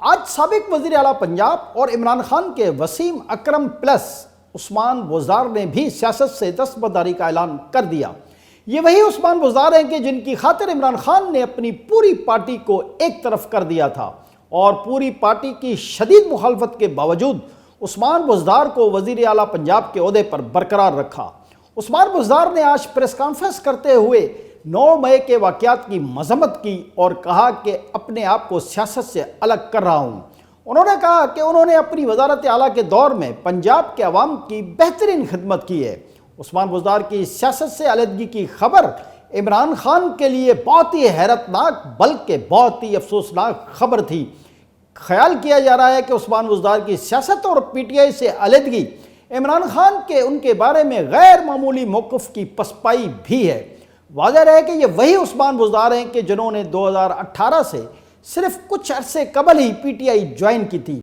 آج سابق وزیر اعلیٰ پنجاب اور عمران خان کے وسیم اکرم پلس عثمان بزدار نے بھی سیاست سے دستبرداری کا اعلان کر دیا۔ یہ وہی عثمان بزدار ہیں کہ جن کی خاطر عمران خان نے اپنی پوری پارٹی کو ایک طرف کر دیا تھا اور پوری پارٹی کی شدید مخالفت کے باوجود عثمان بزدار کو وزیر اعلیٰ پنجاب کے عہدے پر برقرار رکھا۔ عثمان بزدار نے آج پریس کانفرنس کرتے ہوئے 9 مئی کے واقعات کی مذمت کی اور کہا کہ اپنے آپ کو سیاست سے الگ کر رہا ہوں۔ انہوں نے کہا کہ انہوں نے اپنی وزارت اعلیٰ کے دور میں پنجاب کے عوام کی بہترین خدمت کی ہے۔ عثمان بزدار کی سیاست سے علیحدگی کی خبر عمران خان کے لیے بہت ہی حیرت ناک بلکہ بہت ہی افسوسناک خبر تھی۔ خیال کیا جا رہا ہے کہ عثمان بزدار کی سیاست اور پی ٹی آئی سے علیحدگی عمران خان کے ان کے بارے میں غیر معمولی موقف کی پسپائی بھی ہے۔ واضح رہے کہ یہ وہی عثمان بزدار ہیں کہ جنہوں نے 2018 سے صرف کچھ عرصے قبل ہی پی ٹی آئی جوائن کی تھی۔